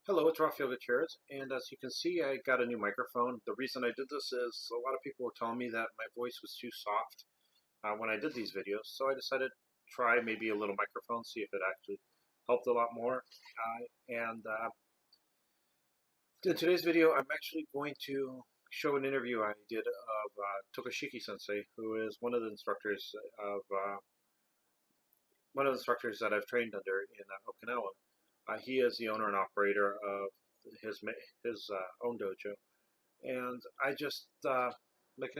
Hello, it's Rafael Gutierrez, and as you can see, I got a new microphone. The reason I did this is a lot of people were telling me that my voice was too soft when I did these videos, so I decided to try maybe a little microphone, see if it actually helped a lot more. And in today's video, I'm actually going to show an interview I did of Tokashiki Sensei, who is of one of the instructors that I've trained under in Okinawa. He is the owner and operator of his his own dojo, and I just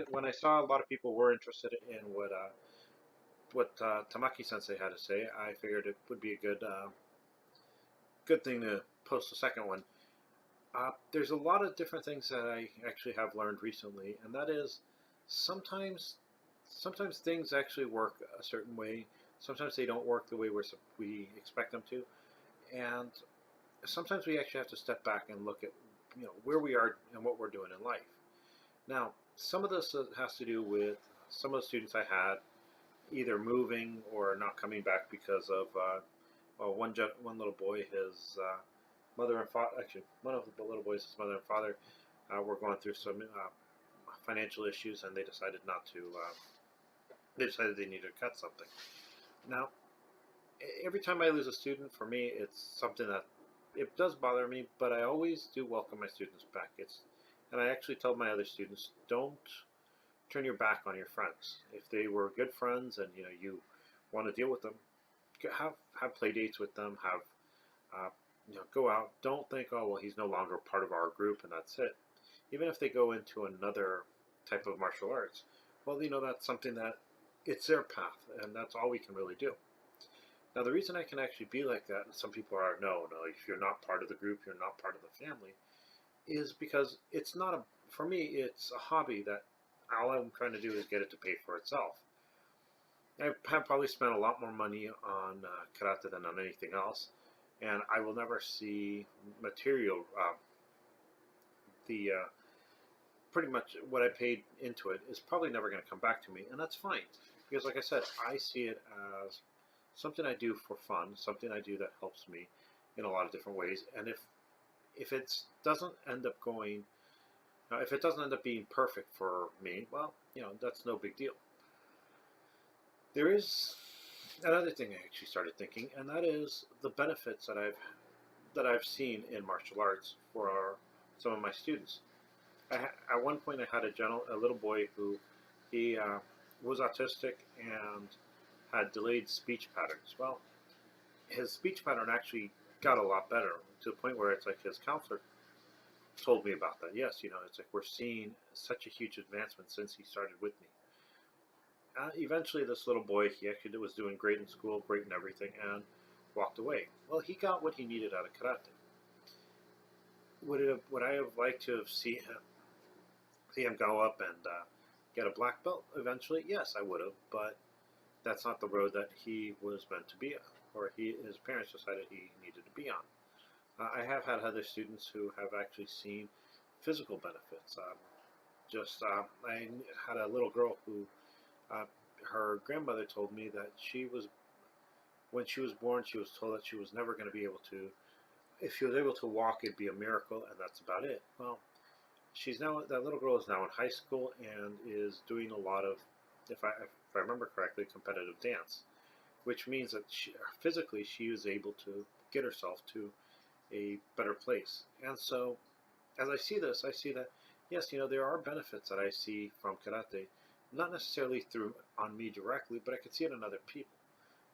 when I saw a lot of people were interested in what Tamaki Sensei had to say, I figured it would be a good thing to post a second one. There's a lot of different things that I actually have learned recently, and that is sometimes sometimes things actually work a certain way. Sometimes they don't work the way we expect them to, and sometimes we actually have to step back and look at where we are and what we're doing in life. Now, some of this has to do with some of the students I had either moving or not coming back because of one little boy, his mother and father. Actually, one of the little boys, his mother and father, were going through some financial issues, and they decided not to. They decided they needed to cut something. Now, every time I lose a student, for me, it's something that it does bother me, but I always do welcome my students back. And I actually tell my other students, don't turn your back on your friends. If they were good friends and you want to deal with them, have play dates with them, have go out. Don't think, oh well, he's no longer part of our group and that's it. Even if they go into another type of martial arts, well, that's something that it's their path, and that's all we can really do. Now, the reason I can actually be like that, and some people are, no, if you're not part of the group, you're not part of the family, is because it's not for me, it's a hobby that all I'm trying to do is get it to pay for itself. I have probably spent a lot more money on karate than on anything else, and I will never see material, the pretty much what I paid into it is probably never going to come back to me, and that's fine. Because like I said, I see it as something I do for fun, something I do that helps me in a lot of different ways. And if it doesn't end up going, if it doesn't end up being perfect for me, well, that's no big deal. There is another thing I actually started thinking, and that is the benefits that I've seen in martial arts for some of my students. At one point, I had a little boy who he was autistic and had delayed speech patterns. Well, his speech pattern actually got a lot better to the point where it's like his counselor told me about that. Yes, it's like we're seeing such a huge advancement since he started with me. Eventually, this little boy, he actually was doing great in school, great in everything, and walked away. Well, he got what he needed out of karate. Would I have liked to have see him go up and get a black belt eventually? Yes, I would have, but that's not the road that he was meant to be on, or his parents decided he needed to be on. I have had other students who have actually seen physical benefits. I had a little girl who her grandmother told me that when she was born, she was told that she was never going to be able to. If she was able to walk, it'd be a miracle, and that's about it. Well, that little girl is now in high school and is doing a lot of, if I remember correctly, competitive dance, which means that physically she was able to get herself to a better place. And so, as I see this, I see that yes, there are benefits that I see from karate, not necessarily on me directly, but I can see it in other people.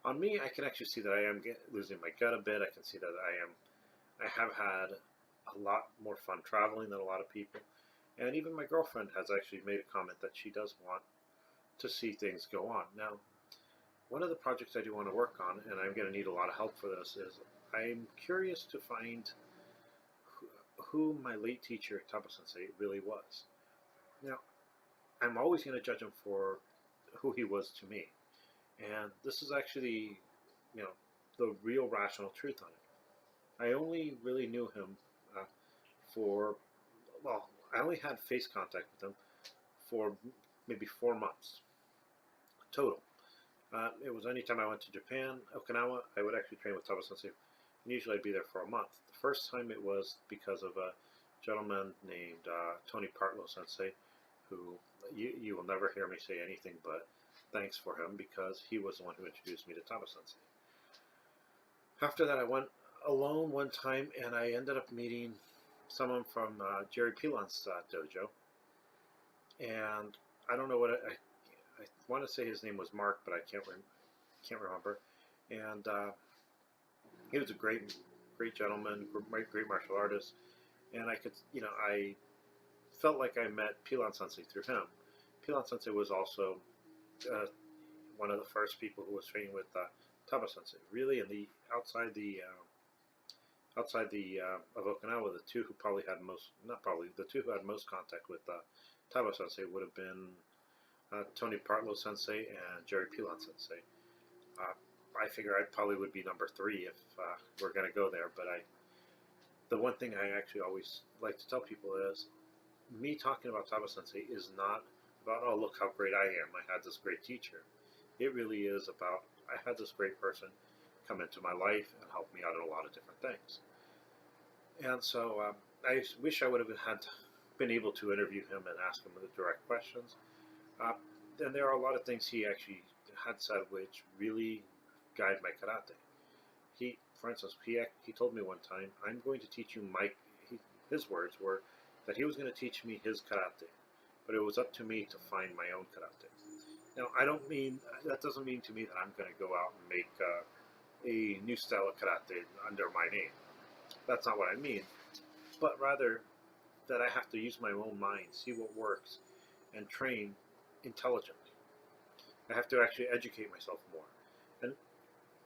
On me, I can actually see that I am losing my gut a bit. I can see that I have had a lot more fun traveling than a lot of people. And even my girlfriend has actually made a comment that she does want to see things go on. Now, one of the projects I do want to work on, and I'm going to need a lot of help for this, is I'm curious to find who my late teacher, Taba Sensei, really was. Now, I'm always going to judge him for who he was to me. And this is actually, the real rational truth on it. I only really knew him I only had face contact with him for maybe 4 months total. It was anytime I went to Japan, Okinawa, I would actually train with Taba Sensei and usually I'd be there for a month. The first time it was because of a gentleman named Tony Partlow Sensei, who you will never hear me say anything but thanks for him, because he was the one who introduced me to Taba Sensei. After that, I went alone one time, and I ended up meeting someone from Jerry Pilon's dojo, and I don't know what I want to say his name was Mark, but I can't remember. And he was a great gentleman, great martial artist, and I could, I felt like I met Pilon Sensei through him. Pilon Sensei was also one of the first people who was training with Taba Sensei. Really, in the outside of Okinawa, the two who probably had the two who had most contact with Taba Sensei would have been Tony Partlow Sensei and Jerry Pilon Sensei. I figure I probably would be number 3 if we're going to go there. But the one thing I actually always like to tell people is, me talking about Taba Sensei is not about, oh, look how great I am, I had this great teacher. It really is about, I had this great person come into my life and help me out in a lot of different things. And so I wish I would have been able to interview him and ask him the direct questions. And there are a lot of things he actually had said which really guide my karate. For instance, he told me one time, I'm going to teach you his words were that he was going to teach me his karate, but it was up to me to find my own karate. Now, that doesn't mean to me that I'm going to go out and make a new style of karate under my name. That's not what I mean, but rather that I have to use my own mind, see what works, and train intelligently. I have to actually educate myself more. And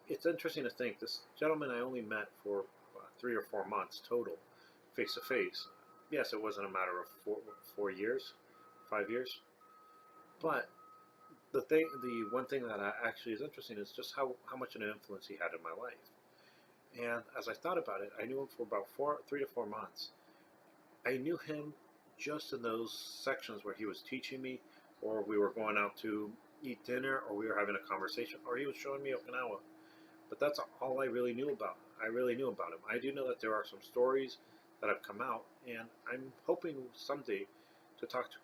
it's interesting to think, this gentleman I only met for 3 or 4 months total, face to face. Yes, it wasn't a matter of 4 years, 5 years, but the one thing that actually is interesting is just how much an influence he had in my life. And as I thought about it, I knew him for about 3 to 4 months. I knew him just in those sections where he was teaching me, or we were going out to eat dinner, or we were having a conversation, or he was showing me Okinawa. But that's all I really knew about. I really knew about him. I do know that there are some stories that have come out, and I'm hoping someday to talk to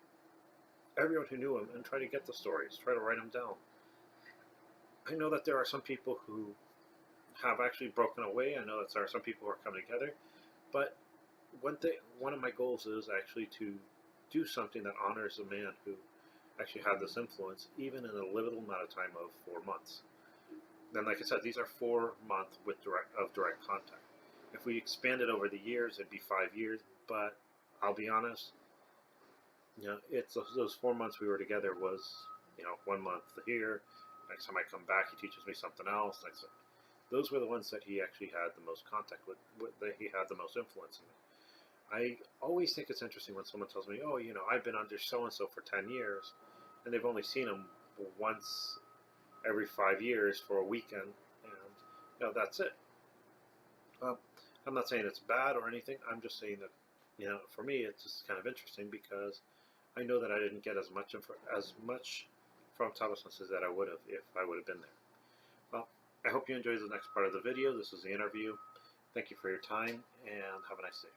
everyone who knew him and try to get the stories, try to write them down. I know that there are some people who have actually broken away. I know that there are some people who are coming together, but one of my goals is actually to do something that honors the man who actually had this influence, even in a little amount of time of 4 months. Then, like I said, these are 4 months of direct contact. If we expand it over the years, it'd be 5 years. But I'll be honest, it's those 4 months we were together was, 1 month here. Next time I come back, he teaches me something else. Those were the ones that he actually had the most contact with, that he had the most influence in me. I always think it's interesting when someone tells me, oh, I've been under so-and-so for 10 years, and they've only seen him once every 5 years for a weekend, and, that's it. I'm not saying it's bad or anything. I'm just saying that, for me, it's just kind of interesting because I know that I didn't get as much from Taba Sensei that I would have if I would have been there. Well, I hope you enjoyed the next part of the video. This is the interview. Thank you for your time, and have a nice day.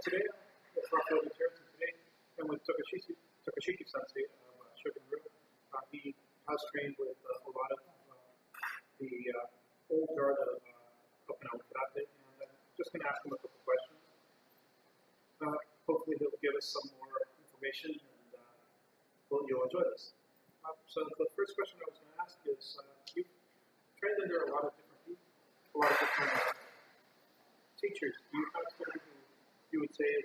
Today, today, I'm with Tokashiki Sensei of Shorin Ryu. He has trained with a lot of the old guard of Okinawa karate, and I'm just going to ask him a couple questions. Hopefully, he'll give us some more information, and you'll enjoy this. So the first question I was going to ask is, you've trained under a lot of different people, a lot of different teachers. Do you have someone who you would say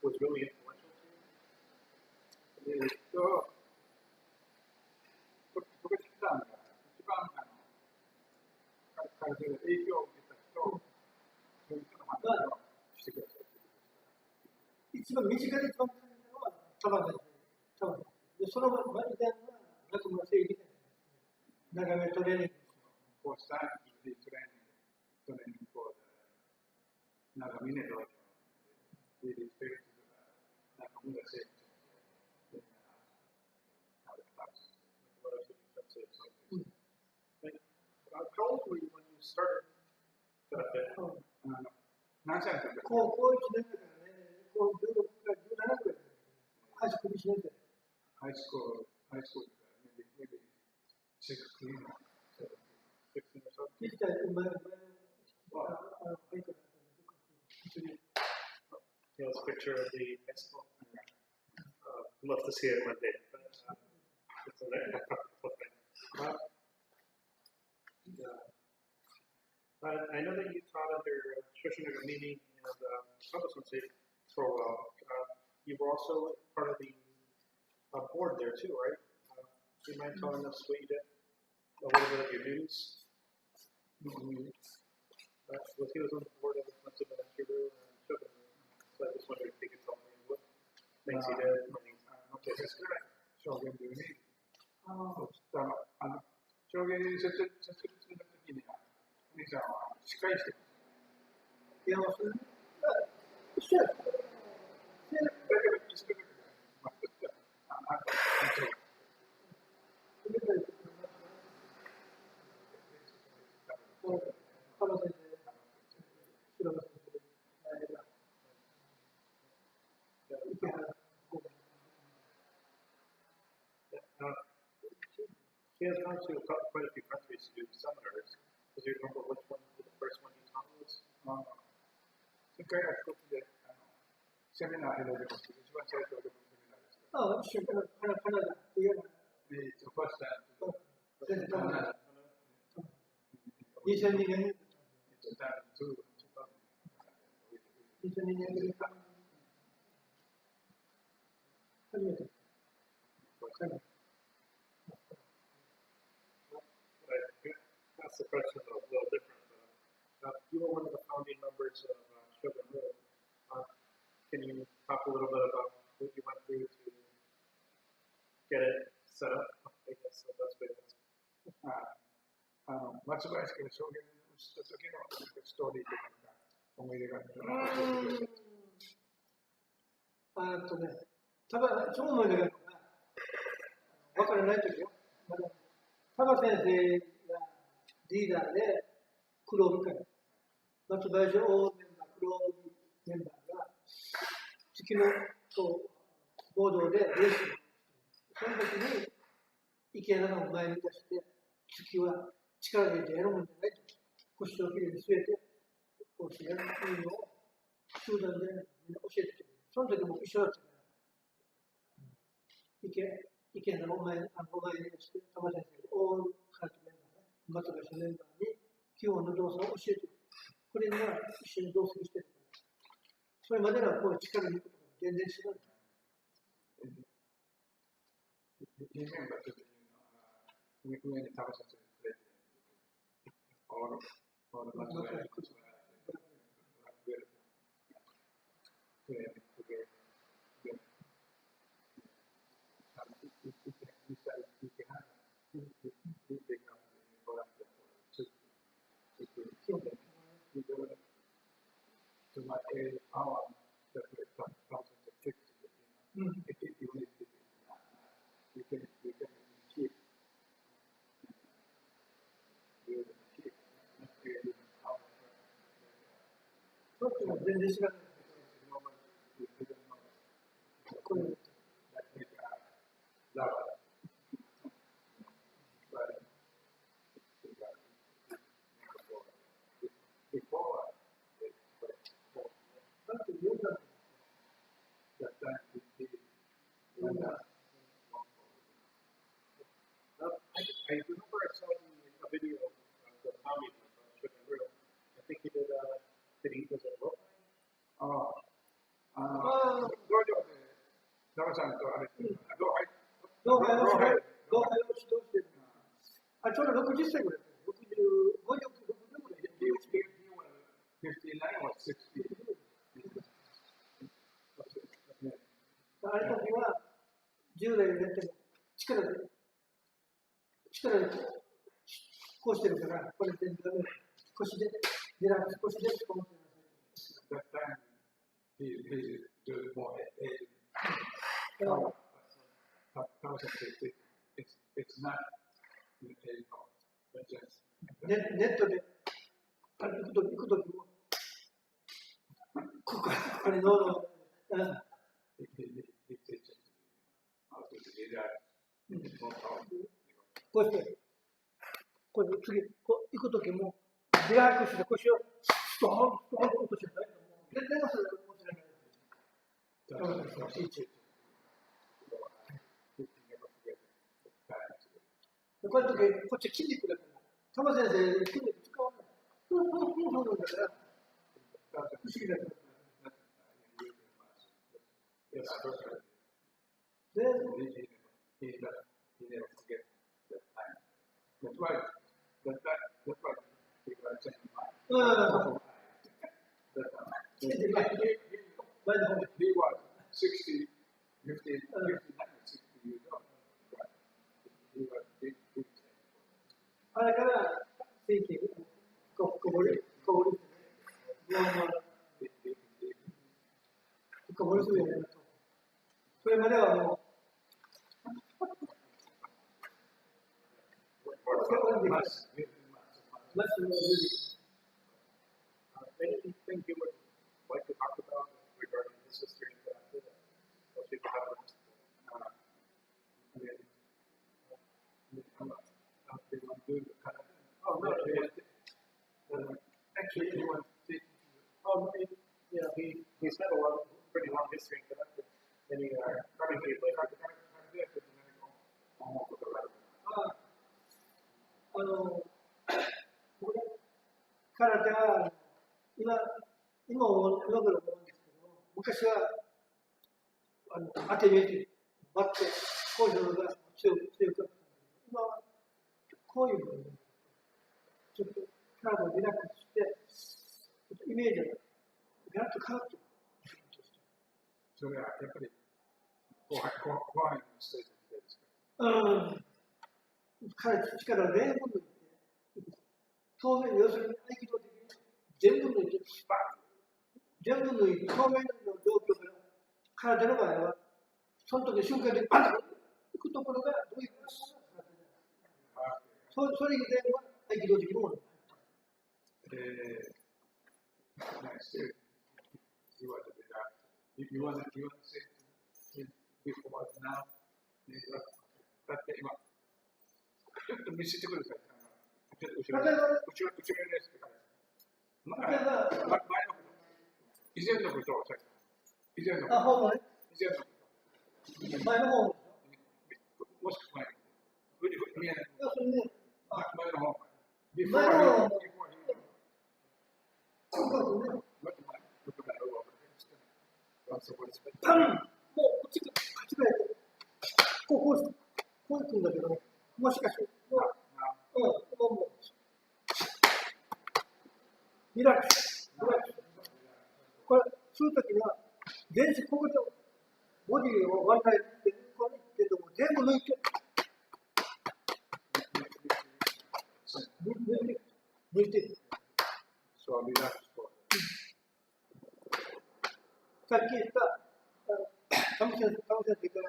was really influential to you? なんか見ねえと、リスペクトとか、なんか無駄せえ。How old were you when you started? 何歳の時高校1年だからね、高校16か17くらい。ハイスクール1年生。ハイスクール、maybe 16 or 16 or something? 実際、前のHe has a picture of the high school. I'd love to see it one day. But, it's I know that you taught under Shorin Ryu and Sabo Sensei for a while. You were also part of the board there too, right? Do you mind telling us what you did? A little bit of your duties? He was on the board of Matsuba and Shorin Ryu. So I just wondered if you could tell me what things he did. 証言流に、証言に設立するときには、お兄さんは司会してます。いや、それ一緒や。だけど、一緒だけど、He has gone to quite a few countries to do seminars. Does you remember which one the first one he taught was? 世界が一つでセミナーを開いてますけど、一番最初はセミナーです。一緒にカナダっていうのは、ファースト2002年。2002年に初めて。That's the question a little different. You were one of the founding members of Shorin Ryu. Can you talk a little bit about what you went through to get it set up? I guess the best way to ask. 松林から証言をした時のストーリーというか、思い出がある。ただ、超思い出があるのが、分からないときよ。タバ先生がリーダーで黒帯会、松林大メンバー、黒帯メンバーが月の合同でレースをして、その時に池原の前に出して、月は力でやるもんじゃないと、腰をきれいに据えて、こうしてやるというのを集団でみんな教えてくれる。その時も一緒だったから、池原の前に出して、タバ先生が大カラトメンバー、松林メンバーに基本の動作を教えてくれる。これには一緒に同席してるから、それまではこう力に行くことが全然違う。メンバーというのは、上にタバ先生にプレゼント。オール松林to my power that we have 1050. You can keep全然知らない。これ I remember I saw a video of the founding of Shorin Ryu. I think he did was it rope? タバさんとあれ、動画を指導してる。ちょうど60歳ぐらい。65、60ぐらい。59 or 60. あれ時は10代になっても力でこうしてるから、これ全部ダメ。腰でリラックス、腰でこう思ってください。that time he do more it's not but just ネットで行くときも、ここにどうぞ。he teaches how to do that. こうして、これ次、こう行くときも、リラックスして腰をストーンと落としてないと、全然それ落ちない。こういうとき、こっち筋肉だから、玉先生、筋肉使わない。だから、不思議だから。Yes, perfect. で、He never forget that time. That's why he was saying, he was 60, 50, 60 years old. He was big. あれから、天気、こぼれするようになると。それまではもう、Anything you would like to talk about regarding his history and that most people haven't asked? Oh, no. Actually, he wants to. He's had a pretty long history in Canada. And he currently空手は今も思うんですけど、昔は当て身でバッてこういうのが強くなった。今はこういうのにちょっと体をリラックスして、ちょっとイメージがガラッと変わってくる。それはやっぱり怖いステージですか？彼力を全部抜いて、透明、要するに合気道的に全部抜いて、スパン全部抜いて、透明の状況から空手の場合は、その時瞬間でバンと行くところがどういうそれ以前は合気道的なもの。You wasn't saying before now. だって今、ちょっと見せてください。ちょっと後ろです。前のこと。以前のことをさっき。以前のこと。前の方。もしくは前の方。前の方。パンもうこっちが勝ち替えて、こういくんだけどね、もしかして、もう、リラックス。これ、するときには、全身、ここでボディをワンタイで、こういってるのも全部抜いて、抜いて。そう、リラックス。さっき言った上先生から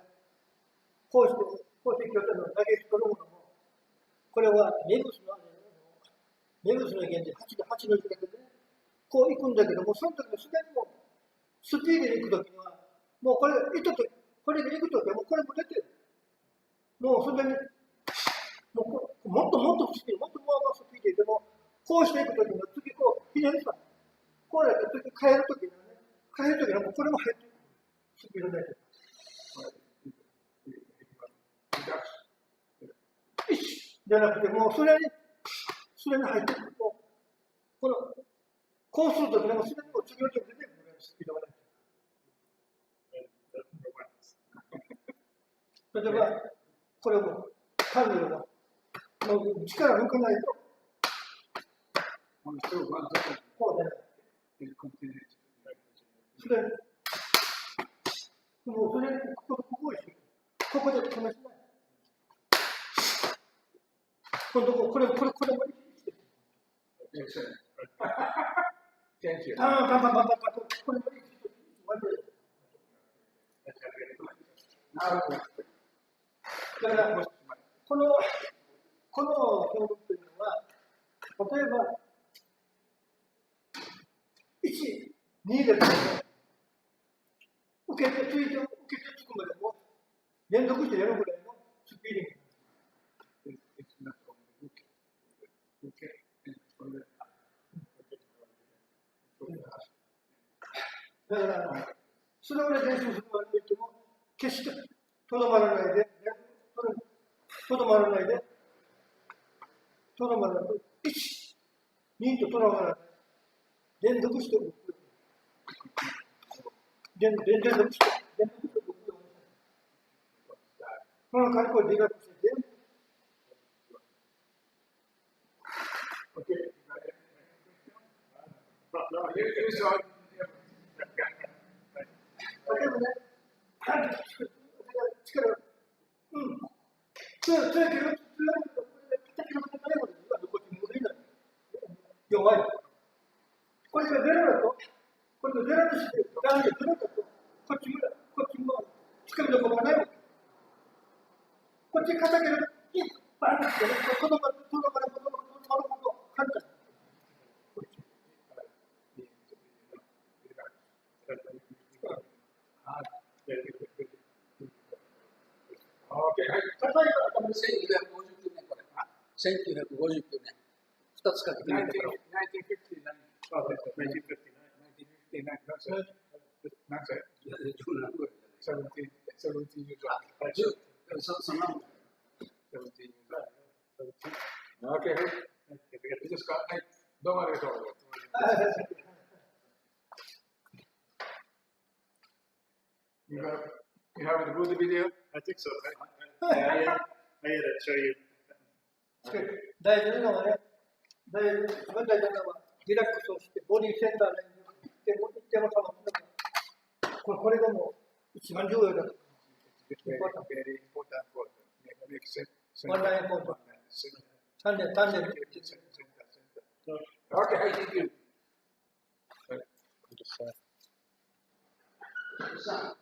こうしてきたのを投げ取るものも、これはメブスの原理8の字だけで、こう行くんだけども、その時のすでにもスピードで行く時には、もうこれで行く時はもうこれも出てる。もうすでにもっとスピード、もっとスピードでも、こうしていく時には次こうひねるさ。こうやって次変える時にはね、これも入ってる。スピードで。じゃなくて、もうそれに入ってる。こうするときにもすでにもう次の直でスピードが出てる。例えば、これも、タンネルが、力抜かないと、こう出ない。それもうそれここで止めてない。今度これも意識してる。先生 Thank you. パンパンパンパンパンパンと、これもいい人、割れる。だから、この表現というのは、例えば、1、2で受けてつくまでも、連続してやるぐらいのスピーディング。だから、それを練習するのにおいても、決してとどまらないで、とどまらないで、とどまらないと、1、2ととどまらない。連続して動く。連続して動く。この格好で理学して全部。例えばね、力が、強いけど、弱い。これがゼロだと、これがゼロとして、男女ゼロだと、こっちも、つかみどころがないわけ。こっち肩けど、バンってね、とどまるほど簡単。1959年、2つかけてみてください。何歳 ?17 years old. そんなもん。17 years old. Okay. いいですか？はい。どうもありがとうございます。You have a good video? I think so. I had to show you. 大事なのはね、一番大事なのは、リラックスをして、ボディセンターに行っても保つのが、これがもう一番重要だと。Very important for make sense. ワンラインポイント。単純。Okay, thank you. さあ